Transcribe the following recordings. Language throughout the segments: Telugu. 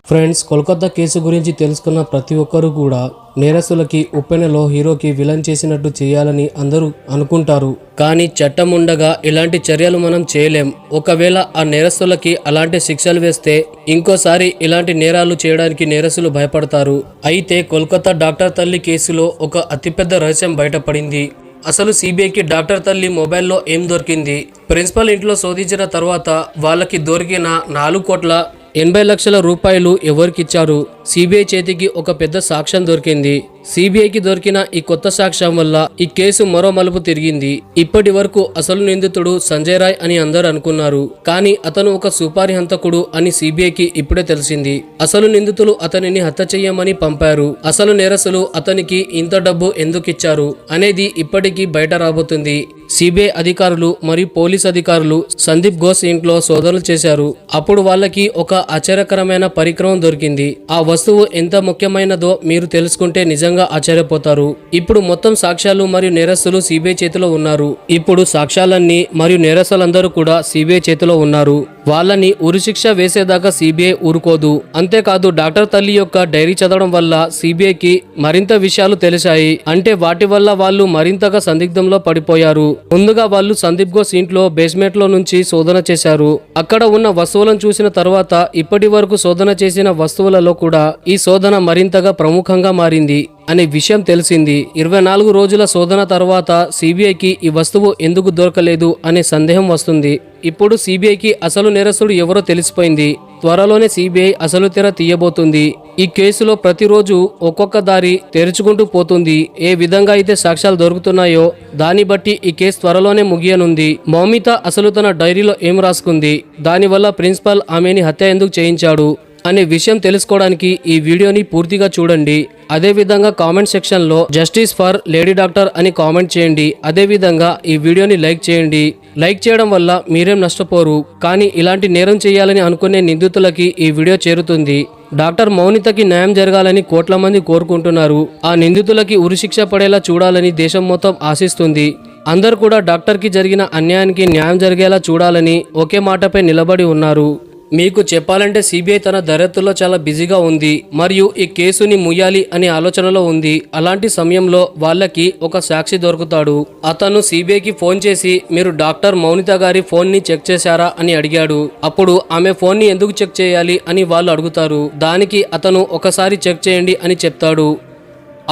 ఫ్రెండ్స్, కోల్కతా కేసు గురించి తెలుసుకున్న ప్రతి ఒక్కరు కూడా నేరస్తులకి ఉప్పెనలో హీరోకి విలన్ చేసినట్టు చేయాలని అందరూ అనుకుంటారు. కానీ చట్టం ఉండగా ఇలాంటి చర్యలు మనం చేయలేం. ఒకవేళ ఆ నేరస్తులకి అలాంటి శిక్షలు వేస్తే ఇంకోసారి ఇలాంటి నేరాలు చేయడానికి నేరస్తులు భయపడతారు. అయితే కోల్కతా డాక్టర్ తల్లి కేసులో ఒక అతిపెద్ద రహస్యం బయటపడింది. అసలు సిబిఐకి డాక్టర్ తల్లి మొబైల్లో ఏం దొరికింది? ప్రిన్సిపల్ ఇంట్లో శోధించిన తర్వాత వాళ్ళకి దొరికిన 4,80,00,000 రూపాయలు ఎవరికిచ్చారు? సిబిఐ చేతికి ఒక పెద్ద సాక్ష్యం దొరికింది. సిబిఐకి దొరికిన ఈ కొత్త సాక్ష్యం వల్ల ఈ కేసు మరో మలుపు తిరిగింది. ఇప్పటి వరకు అసలు నిందితుడు సంజయ్ రాయ్ అని అందరూ అనుకున్నారు. కానీ అతను ఒక సుపారీ హంతకుడు అని సిబిఐకి ఇప్పుడే తెలిసింది. అసలు నిందితులు అతనిని హత్య చెయ్యమని పంపారు. అసలు నేరస్తులు అతనికి ఇంత డబ్బు ఎందుకు ఇచ్చారు అనేది ఇప్పటికీ బయట రాబోతుంది. సిబిఐ అధికారులు మరియు పోలీస్ అధికారులు సందీప్ ఘోష్ ఇంట్లో శోధనలు చేశారు. అప్పుడు వాళ్ళకి ఒక ఆశ్చర్యకరమైన పరికరం దొరికింది. ఆ వస్తువు ఎంత ముఖ్యమైనదో మీరు తెలుసుకుంటే నిజంగా ఆశ్చర్యపోతారు. ఇప్పుడు మొత్తం సాక్ష్యాలు మరియు నేరస్తులు సిబిఐ చేతిలో ఉన్నారు. ఇప్పుడు సాక్ష్యాలన్నీ మరియు నేరస్తులందరూ కూడా సిబిఐ చేతిలో ఉన్నారు. వాళ్ళని ఉరిశిక్ష వేసేదాకా సిబిఐ ఊరుకోదు. అంతేకాదు డాక్టర్ తల్లి యొక్క డైరీ చదవడం వల్ల సిబిఐకి మరింత విషయాలు తెలిసాయి. అంటే వాటి వల్ల వాళ్ళు మరింతగా సందిగ్ధంలో పడిపోయారు. ముందుగా వాళ్ళు సందీప్ ఘోష్ ఇంట్లో బేస్మెంట్ లో నుంచి శోధన చేశారు. అక్కడ ఉన్న వస్తువులను చూసిన తర్వాత ఇప్పటి వరకు శోధన చేసిన వస్తువులలో కూడా ఈ శోధన మరింతగా ప్రముఖంగా మారింది అనే విషయం తెలిసింది. 24 రోజుల శోధన తర్వాత సిబిఐకి ఈ వస్తువు ఎందుకు దొరకలేదు అనే సందేహం వస్తుంది. ఇప్పుడు సిబిఐకి అసలు నేరస్తుడు ఎవరో తెలిసిపోయింది. త్వరలోనే సిబిఐ అసలు తెర తీయబోతుంది. ఈ కేసులో ప్రతిరోజు ఒక్కొక్క దారి తెరుచుకుంటూ పోతుంది. ఏ విధంగా అయితే సాక్ష్యాలు దొరుకుతున్నాయో దాన్ని బట్టి ఈ కేసు త్వరలోనే ముగియనుంది. మౌమిత అసలు తన డైరీలో ఏం రాసుకుంది, దానివల్ల ప్రిన్సిపల్ ఆమెని హత్య ఎందుకు చేయించాడు అనే విషయం తెలుసుకోవడానికి ఈ వీడియోని పూర్తిగా చూడండి. అదేవిధంగా కామెంట్ సెక్షన్లో జస్టిస్ ఫర్ లేడీ డాక్టర్ అని కామెంట్ చేయండి. అదేవిధంగా ఈ వీడియోని లైక్ చేయండి. లైక్ చేయడం వల్ల మీరేం నష్టపోరు, కానీ ఇలాంటి నేరం చేయాలని అనుకునే నిందితులకి ఈ వీడియో చేరుతుంది. డాక్టర్ మౌనితకి న్యాయం జరగాలని కోట్ల మంది కోరుకుంటున్నారు. ఆ నిందితులకి ఉరిశిక్ష పడేలా చూడాలని దేశం మొత్తం ఆశిస్తుంది. అందరూ కూడా డాక్టర్కి జరిగిన అన్యాయానికి న్యాయం జరిగేలా చూడాలని ఒకే మాటపై నిలబడి ఉన్నారు. మీకు చెప్పాలంటే సిబిఐ తన దర్యాప్తులో చాలా బిజీగా ఉంది మరియు ఈ కేసుని ముయ్యాలి అనే ఆలోచనలో ఉంది. అలాంటి సమయంలో వాళ్ళకి ఒక సాక్షి దొరుకుతాడు. అతను సిబిఐకి ఫోన్ చేసి మీరు డాక్టర్ మౌనిత గారి ఫోన్ ని చెక్ చేశారా అని అడిగాడు. అప్పుడు ఆమె ఫోన్ ని ఎందుకు చెక్ చేయాలి అని వాళ్ళు అడుగుతారు. దానికి అతను ఒకసారి చెక్ చేయండి అని చెప్తాడు.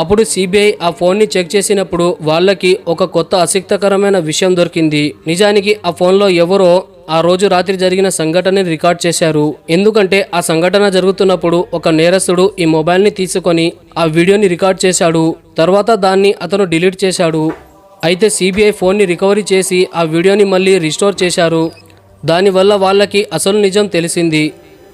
అప్పుడు సిబిఐ ఆ ఫోన్ ని చెక్ చేసినప్పుడు వాళ్ళకి ఒక కొత్త ఆసక్తికరమైన విషయం దొరికింది. నిజానికి ఆ ఫోన్లో ఎవరో ఆ రోజు రాత్రి జరిగిన సంఘటనని రికార్డ్ చేశారు. ఎందుకంటే ఆ సంఘటన జరుగుతున్నప్పుడు ఒక నేరస్తుడు ఈ మొబైల్ని తీసుకొని ఆ వీడియోని రికార్డ్ చేశాడు. తర్వాత దాన్ని అతను డిలీట్ చేశాడు. అయితే సిబిఐ ఫోన్ని రికవరీ చేసి ఆ వీడియోని మళ్ళీ రిస్టోర్ చేశారు. దానివల్ల వాళ్ళకి అసలు నిజం తెలిసింది.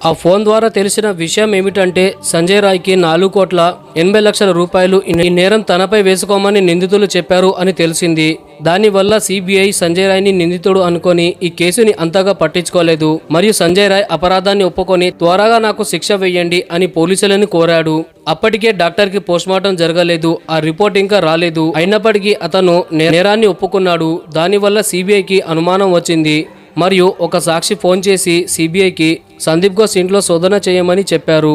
ఆ ఫోన్ ద్వారా తెలిసిన విషయం ఏమిటంటే సంజయ్ రాయ్కి 4,80,00,000 రూపాయలు ఈ నేరం తనపై వేసుకోమని నిందితులు చెప్పారు అని తెలిసింది. దానివల్ల సిబిఐ సంజయ్ రాయ్ని నిందితుడు అనుకొని ఈ కేసుని అంతగా పట్టించుకోలేదు మరియు సంజయ్ రాయ్ అపరాధాన్ని ఒప్పుకొని త్వరగా నాకు శిక్ష వేయండి అని పోలీసులను కోరాడు. అప్పటికే డాక్టర్కి పోస్ట్మార్టం జరగలేదు. ఆ రిపోర్ట్ ఇంకా రాలేదు. అయినప్పటికీ అతను నేరాన్ని ఒప్పుకున్నాడు. దానివల్ల సిబిఐకి అనుమానం వచ్చింది మరియు ఒక సాక్షి ఫోన్ చేసి సిబిఐకి సందీప్ ఘోష్ ఇంట్లో శోధన చేయమని చెప్పారు.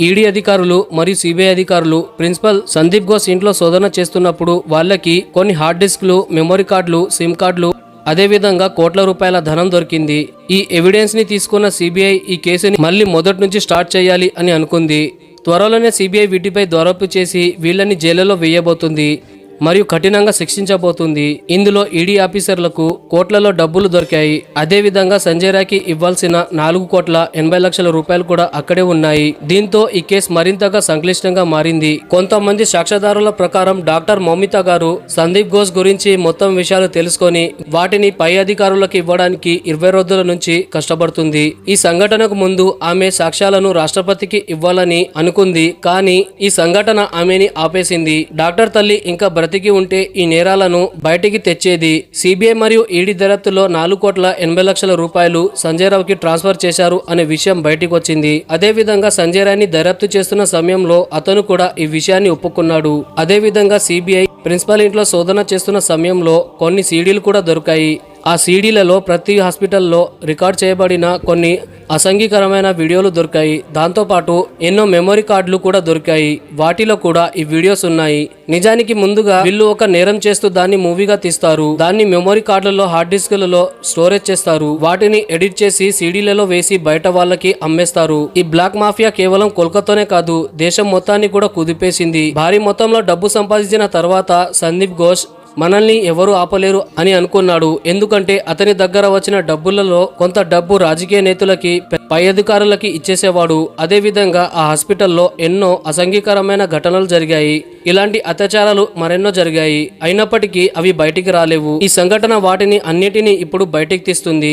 ఈడీ అధికారులు మరియు సిబిఐ అధికారులు ప్రిన్సిపల్ సందీప్ ఘోష్ ఇంట్లో శోధన చేస్తున్నప్పుడు వాళ్ళకి కొన్ని హార్డ్ డిస్క్లు, మెమరీ కార్డులు, సిమ్ కార్డులు, అదేవిధంగా కోట్ల రూపాయల ధనం దొరికింది. ఈ ఎవిడెన్స్ ని తీసుకున్న సిబిఐ ఈ కేసుని మళ్ళీ మొదటి నుంచి స్టార్ట్ చేయాలి అని అనుకుంది. త్వరలోనే సిబిఐ వీటిపై దర్యాప్తు చేసి వీళ్ళని జైలులో వేయబోతుంది మరియు కఠినంగా శిక్షించబోతుంది. ఇందులో ఈడీ ఆఫీసర్లకు కోట్లలో డబ్బులు దొరికాయి. అదేవిధంగా సంజయ్ రాయ్కి ఇవ్వాల్సిన 4,80,00,000 రూపాయలు కూడా అక్కడే ఉన్నాయి. దీంతో ఈ కేసు మరింతగా సంక్లిష్టంగా మారింది. కొంతమంది సాక్ష్యదారుల ప్రకారం డాక్టర్ మౌమిత గారు సందీప్ ఘోష్ గురించి మొత్తం విషయాలు తెలుసుకొని వాటిని పై అధికారులకు ఇవ్వడానికి 20 రోజుల నుంచి కష్టపడుతుంది. ఈ సంఘటనకు ముందు ఆమె సాక్ష్యాలను రాష్ట్రపతికి ఇవ్వాలని అనుకుంది. కానీ ఈ సంఘటన ఆమెని ఆపేసింది. డాక్టర్ తల్లి ఇంకా బ్రతికి ఉంటే ఈ నేరాలను బయటికి తెచ్చేది. సిబిఐ మరియు ఈడీ దర్యాప్తులో 4,80,00,000 రూపాయలు సంజయ్ రావుకి ట్రాన్స్ఫర్ చేశారు అనే విషయం బయటికి వచ్చింది. అదేవిధంగా సంజయ్ రాయ్ని దర్యాప్తు చేస్తున్న సమయంలో అతను కూడా ఈ విషయాన్ని ఒప్పుకున్నాడు. అదేవిధంగా సిబిఐ ప్రిన్సిపల్ ఇంట్లో శోధన చేస్తున్న సమయంలో కొన్ని సీడీలు కూడా దొరికాయి. ఆ సీడీలలో ప్రతి హాస్పిటల్లో రికార్డ్ చేయబడిన కొన్ని అసంఘికరమైన వీడియోలు దొరికాయి. దాంతోపాటు ఎన్నో మెమరీ కార్డులు కూడా దొరికాయి. వాటిలో కూడా ఈ వీడియోస్ ఉన్నాయి. నిజానికి ముందుగా వీళ్ళు ఒక నేరం చేస్తూ దాన్ని మూవీగా తీస్తారు. దాన్ని మెమరీ కార్డులలో హార్డ్ డిస్క్లలో స్టోరేజ్ చేస్తారు. వాటిని ఎడిట్ చేసి సీడీలలో వేసి బయట వాళ్ళకి అమ్మేస్తారు. ఈ బ్లాక్ మాఫియా కేవలం కోల్కతానే కాదు, దేశం మొత్తాన్ని కూడా కుదిపేసింది. భారీ మొత్తంలో డబ్బు సంపాదించిన తర్వాత సందీప్ ఘోష్ మనల్ని ఎవరు ఆపలేరు అని అనుకున్నాడు. ఎందుకంటే అతని దగ్గర వచ్చిన డబ్బులలో కొంత డబ్బు రాజకీయ నేతలకి, పై అధికారులకి ఇచ్చేసేవాడు. అదే విధంగా ఆ హాస్పిటల్లో ఎన్నో అసంఘికరమైన ఘటనలు జరిగాయి. ఇలాంటి అత్యాచారాలు మరెన్నో జరిగాయి. అయినప్పటికీ అవి బయటికి రాలేవు. ఈ సంఘటన వాటిని అన్నిటినీ ఇప్పుడు బయటికి తీస్తుంది.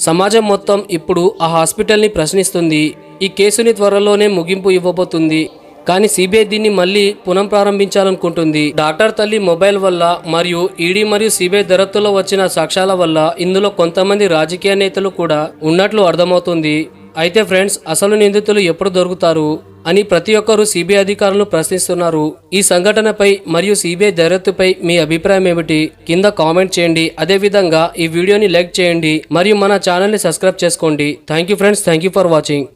సమాజం మొత్తం ఇప్పుడు ఆ హాస్పిటల్ని ప్రశ్నిస్తుంది. ఈ కేసుని త్వరలోనే ముగింపు ఇవ్వబోతుంది. కానీ సిబిఐ దీన్ని మళ్ళీ పునఃప్రారంభించాలనుకుంటుంది. డాక్టర్ తల్లి మొబైల్ వల్ల మరియు ఈడీ మరియు సిబిఐ దర్యాప్తులో వచ్చిన సాక్ష్యాల వల్ల ఇందులో కొంతమంది రాజకీయ నేతలు కూడా ఉన్నట్లు అర్థమవుతుంది. అయితే ఫ్రెండ్స్, అసలు నిందితులు ఎప్పుడు దొరుకుతారు అని ప్రతి ఒక్కరూ సిబిఐ అధికారులను ప్రశ్నిస్తున్నారు. ఈ సంఘటనపై మరియు సిబిఐ దర్యాప్తుపై మీ అభిప్రాయం ఏమిటి? కింద కామెంట్ చేయండి. అదే విధంగా ఈ వీడియోని లైక్ చేయండి మరియు మన ఛానల్ని సబ్స్క్రైబ్ చేసుకోండి. Thank you friends, thank you for watching.